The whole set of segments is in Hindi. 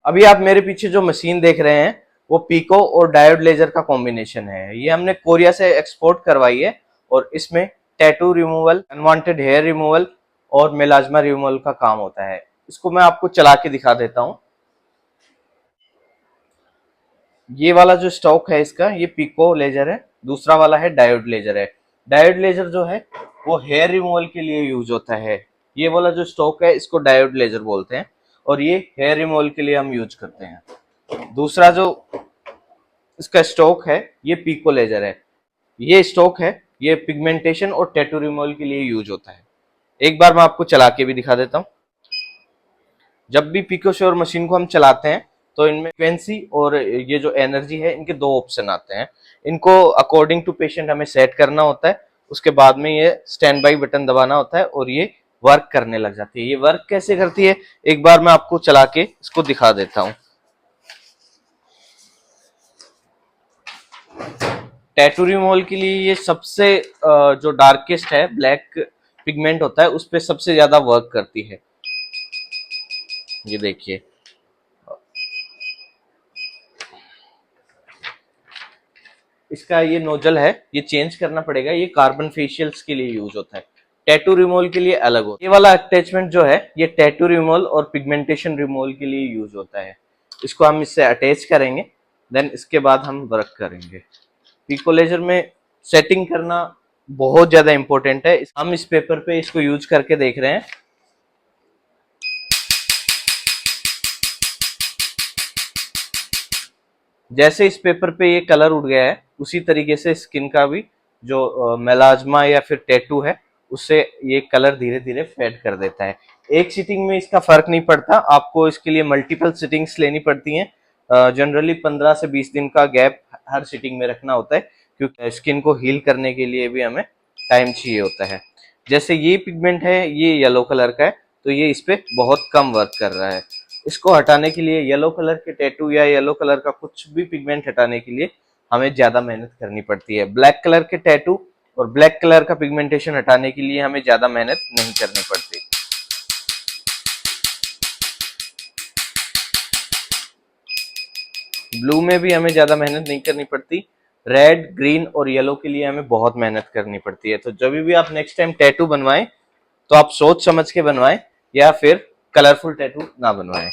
अभी आप मेरे पीछे जो मशीन देख रहे हैं वो पिको और डायोड लेजर का कॉम्बिनेशन है। ये हमने कोरिया से एक्सपोर्ट करवाई है और इसमें tattoo removal, unwanted hair removal और मेलाज्मा रिमूवल का काम होता है। इसको मैं आपको चला के दिखा देता हूँ। ये वाला जो स्टॉक है इसका, ये पिको लेजर है, दूसरा वाला है डायोड लेजर है। डायोड लेजर जो है वो हेयर रिमूवल के लिए यूज होता है। ये वाला जो स्टॉक है इसको डायोड लेजर बोलते हैं और ये हेयर रिमूवल के लिए हम यूज करते हैं। दूसरा जो इसका स्टॉक है ये पिको लेजर है। ये स्टॉक है, ये पिगमेंटेशन और टैटू रिमूवल के लिए यूज होता है। एक बार मैं आपको चला के भी दिखा देता हूँ। जब भी पिको श्योर मशीन को हम चलाते हैं तो इनमें फ्रीक्वेंसी और ये जो एनर्जी है इनके दो ऑप्शन आते हैं। इनको अकॉर्डिंग टू पेशेंट हमें सेट करना होता है। उसके बाद में ये स्टैंड बाई बटन दबाना होता है और ये वर्क करने लग जाती है। ये वर्क कैसे करती है एक बार मैं आपको चला के इसको दिखा देता हूँ। टैटू रिमूवल के लिए ये सबसे जो डार्केस्ट है ब्लैक पिगमेंट होता है उस पर सबसे ज्यादा वर्क करती है। ये देखिए, इसका ये नोजल है, ये चेंज करना पड़ेगा। ये कार्बन फेशियल्स के लिए यूज होता है, टैटू रिमूवल के लिए अलग होता है। ये वाला अटैचमेंट जो है ये टैटू रिमूवल और पिगमेंटेशन रिमूवल के लिए यूज होता है। इसको हम इससे अटैच करेंगे, देन इसके बाद हम वर्क करेंगे। पिको लेजर में सेटिंग करना बहुत ज्यादा इंपॉर्टेंट है। हम इस पेपर पे इसको यूज करके देख रहे हैं। जैसे इस पेपर पे ये कलर उड़ गया है उसी तरीके से स्किन का भी जो मेलाज्मा या फिर टैटू है उससे ये कलर धीरे धीरे फेड कर देता है। एक सिटिंग में इसका फर्क नहीं पड़ता, आपको इसके लिए मल्टीपल सिटिंग्स लेनी पड़ती हैं। जनरली 15 से 20 दिन का गैप हर सिटिंग में रखना होता है क्योंकि स्किन को हील करने के लिए भी हमें टाइम चाहिए होता है। जैसे ये पिगमेंट है ये येलो कलर का है तो ये इस पे बहुत कम वर्क कर रहा है। इसको हटाने के लिए येलो कलर के टैटू या येलो कलर का कुछ भी पिगमेंट हटाने के लिए हमें ज्यादा मेहनत करनी पड़ती है। ब्लैक कलर के टैटू और ब्लैक कलर का पिगमेंटेशन हटाने के लिए हमें ज्यादा मेहनत नहीं करनी पड़ती। ब्लू में भी हमें ज्यादा मेहनत नहीं करनी पड़ती। रेड, ग्रीन और येलो के लिए हमें बहुत मेहनत करनी पड़ती है। तो जब भी आप नेक्स्ट टाइम टैटू बनवाएं तो आप सोच समझ के बनवाएं या फिर कलरफुल टैटू ना बनवाएं।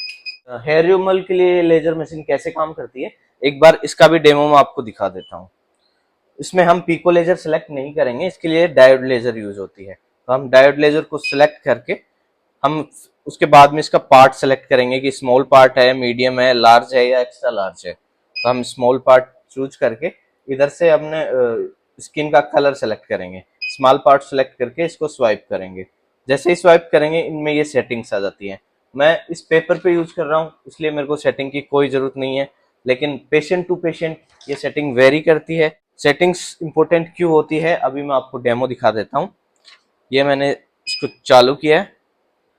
हेयर रिमूवल के लिए लेजर मशीन कैसे काम करती है एक बार इसका भी डेमो मैं आपको दिखा देता हूँ। इसमें हम पिको लेजर सेलेक्ट नहीं करेंगे, इसके लिए डायोड लेजर यूज होती है। तो हम डायोड लेजर को सिलेक्ट करके हम उसके बाद में इसका पार्ट सेलेक्ट करेंगे कि स्मॉल पार्ट है, मीडियम है, लार्ज है या एक्स्ट्रा लार्ज है। तो हम स्मॉल पार्ट चूज करके इधर से अपने स्किन का कलर सेलेक्ट करेंगे। स्मॉल पार्ट सेलेक्ट करके इसको स्वाइप करेंगे। जैसे ही स्वाइप करेंगे इनमें ये सेटिंग्स आ जाती है। मैं इस पेपर पे यूज कर रहा हूँ इसलिए मेरे को सेटिंग की कोई जरूरत नहीं है, लेकिन पेशेंट टू पेशेंट ये सेटिंग वेरी करती है। सेटिंग्स इंपॉर्टेंट क्यों होती है अभी मैं आपको डेमो दिखा देता हूँ। ये मैंने इसको चालू किया है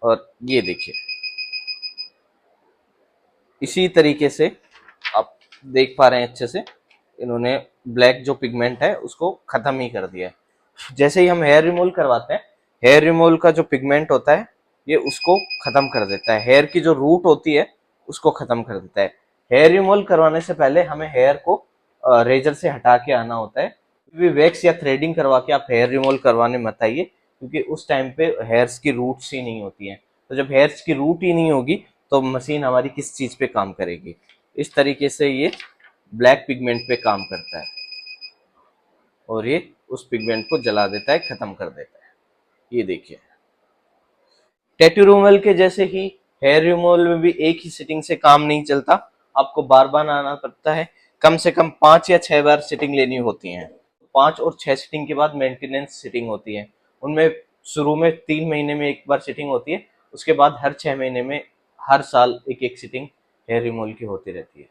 और ये देखिए इसी तरीके से आप देख पा रहे हैं अच्छे से इन्होंने ब्लैक जो पिगमेंट है उसको खत्म ही कर दिया है। जैसे ही हम हेयर रिमूवल करवाते हैं हेयर रिमूवल का जो पिगमेंट होता है ये उसको खत्म कर देता है। हेयर की जो रूट होती है उसको खत्म कर देता है। हेयर रिमूवल करवाने से पहले हमें हेयर को रेजर से हटा के आना होता है। भी वैक्स या थ्रेडिंग करवा के आप हेयर रिमूवल करवाने मत आइए क्योंकि उस टाइम पे हेयर्स की रूट्स ही नहीं होती हैं। तो जब हेयर्स की रूट ही नहीं होगी तो मशीन हमारी किस चीज पे काम करेगी। इस तरीके से ये ब्लैक पिगमेंट पे काम करता है और ये उस पिगमेंट को जला देता है, खत्म कर देता है। ये देखिए टैटू रिमूवल के जैसे ही हेयर रिमूवल में भी एक ही सिटिंग से काम नहीं चलता, आपको बार बार आना पड़ता है। कम से कम 5 या 6 बार सिटिंग लेनी होती है। 5 और 6 सिटिंग के बाद मेंटेनेंस सिटिंग होती है। उनमें शुरू में 3 महीने में एक बार सिटिंग होती है, उसके बाद हर 6 महीने में हर साल एक एक सिटिंग हेयर रिमूवल की होती रहती है।